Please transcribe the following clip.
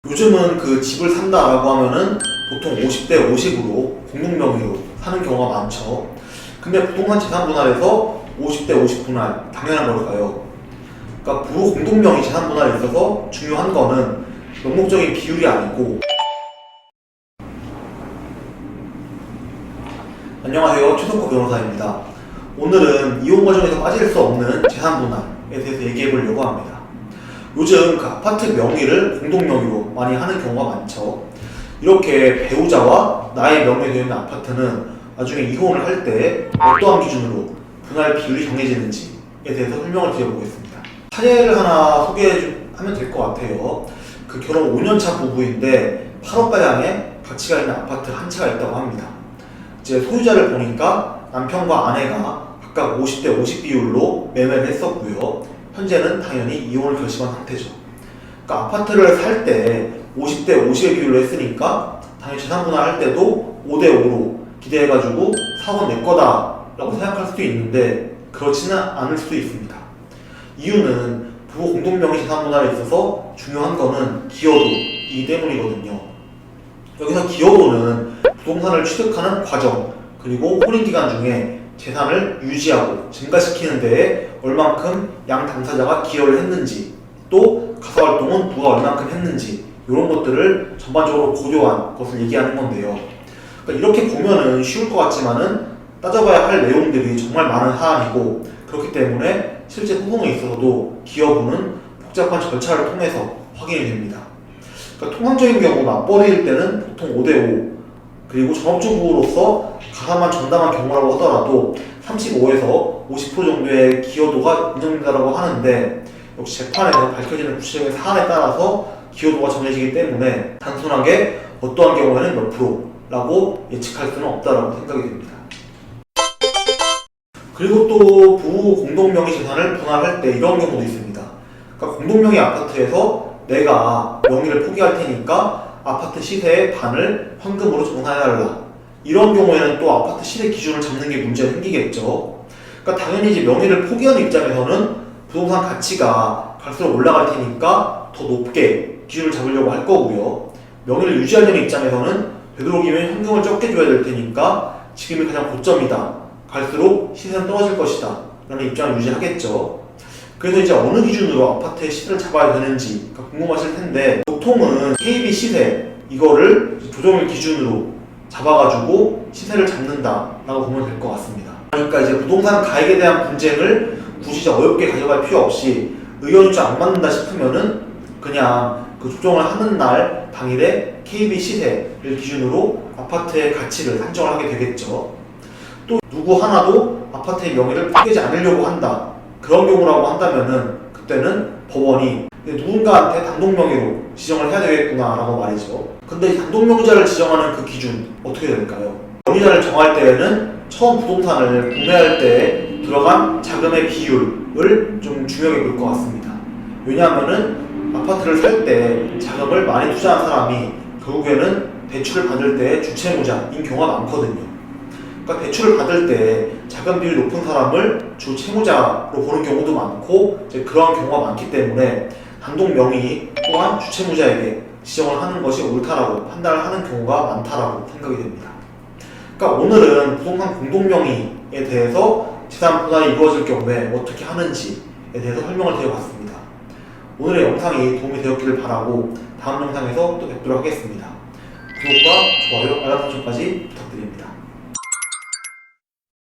요즘은 그 집을 산다라고 하면은 보통 50대 50으로 공동명의로 사는 경우가 많죠. 근데 부동산 재산 분할에서 50대 50 분할 당연한 걸까요? 그러니까 부부 공동명의 재산 분할에 있어서 중요한 거는 명목적인 비율이 아니고. 안녕하세요, 최석호 변호사입니다. 오늘은 이혼 과정에서 빠질 수 없는 재산 분할에 대해서 얘기해 보려고 합니다. 요즘 그 아파트 명의를 공동명의로 많이 하는 경우가 많죠. 이렇게 배우자와 나의 명의에 되어 있는 아파트는 나중에 이혼을 할 때 어떠한 기준으로 분할 비율이 정해지는지에 대해서 설명을 드려보겠습니다. 사례를 하나 소개하면 될 것 같아요. 그 결혼 5년차 부부인데 8억가량의 가치가 있는 아파트 한 채가 있다고 합니다. 이제 소유자를 보니까 남편과 아내가 각각 50대 50 비율로 매매를 했었고요. 현재는 당연히 이혼을 결심한 상태죠. 그러니까 아파트를 살 때 50대 50의 비율로 했으니까 당연히 재산 분할할 때도 5대 5로 기대해가지고 사건 내 거다라고 생각할 수도 있는데 그렇지는 않을 수도 있습니다. 이유는 부부 공동명의 재산 분할에 있어서 중요한 거는 기여도이기 때문이거든요. 여기서 기여도는 부동산을 취득하는 과정 그리고 혼인기간 중에 재산을 유지하고 증가시키는 데에 얼만큼 양 당사자가 기여를 했는지, 또 가사활동은 누가 얼만큼 했는지 이런 것들을 전반적으로 고려한 것을 얘기하는 건데요. 그러니까 이렇게 보면은 쉬울 것 같지만은 따져봐야 할 내용들이 정말 많은 사안이고, 그렇기 때문에 실제 소송에 있어서도 기여부는 복잡한 절차를 통해서 확인이 됩니다. 그러니까 통상적인 경우 맞벌이일 때는 보통 5대5, 그리고 전업주부로서 가사만 전담한 경우라고 하더라도 35에서 50% 정도의 기여도가 인정된다고 하는데, 역시 재판에서 밝혀지는 구체적인 사안에 따라서 기여도가 정해지기 때문에 단순하게 어떠한 경우에는 몇 프로라고 예측할 수는 없다고 생각이 됩니다. 그리고 또 부부 공동명의 재산을 분할할 때 이런 경우도 있습니다. 그러니까 공동명의 아파트에서 내가 명의를 포기할 테니까 아파트 시세의 반을 현금으로 정산해달라. 이런 경우에는 또 아파트 시세 기준을 잡는 게 문제가 생기겠죠. 그러니까 당연히 이제 명의를 포기하는 입장에서는 부동산 가치가 갈수록 올라갈 테니까 더 높게 기준을 잡으려고 할 거고요. 명의를 유지하려는 입장에서는 되도록이면 현금을 적게 줘야 될 테니까 지금이 가장 고점이다. 갈수록 시세는 떨어질 것이다. 라는 입장을 유지하겠죠. 그래서 이제 어느 기준으로 아파트의 시세를 잡아야 되는지 궁금하실 텐데, 보통은 KB 시세 이거를 조정일 기준으로 잡아가지고 시세를 잡는다라고 보면 될 것 같습니다. 그러니까 이제 부동산 가액에 대한 분쟁을 굳이 어렵게 가져갈 필요 없이 의견이 좀 안 맞는다 싶으면은 그냥 그 조정을 하는 날 당일에 KB 시세를 기준으로 아파트의 가치를 산정을 하게 되겠죠. 또 누구 하나도 아파트의 명의를 포기하지 않으려고 한다. 그런 경우라고 한다면은 그때는 법원이 누군가한테 단독명의로 지정을 해야 되겠구나라고 말이죠. 근데 단독명의자를 지정하는 그 기준 어떻게 될까요? 명의자를 정할 때에는 처음 부동산을 구매할 때 들어간 자금의 비율을 좀 중요하게 볼 것 같습니다. 왜냐하면은 아파트를 살 때 자금을 많이 투자한 사람이 결국에는 대출을 받을 때 주채무자인 경우가 많거든요. 그러니까 대출을 받을 때 자금 비율이 높은 사람을 주 채무자로 보는 경우도 많고, 이제 그러한 경우가 많기 때문에 단독 명의 또한 주채무자에게 지정을 하는 것이 옳다라고 판단을 하는 경우가 많다라고 생각이 됩니다. 그러니까 오늘은 부동산 공동명의에 대해서 재산 분할이 이루어질 경우에 어떻게 하는지에 대해서 설명을 드려봤습니다. 오늘의 영상이 도움이 되었기를 바라고 다음 영상에서 또 뵙도록 하겠습니다. 구독과 좋아요, 알람 설정까지 부탁드립니다.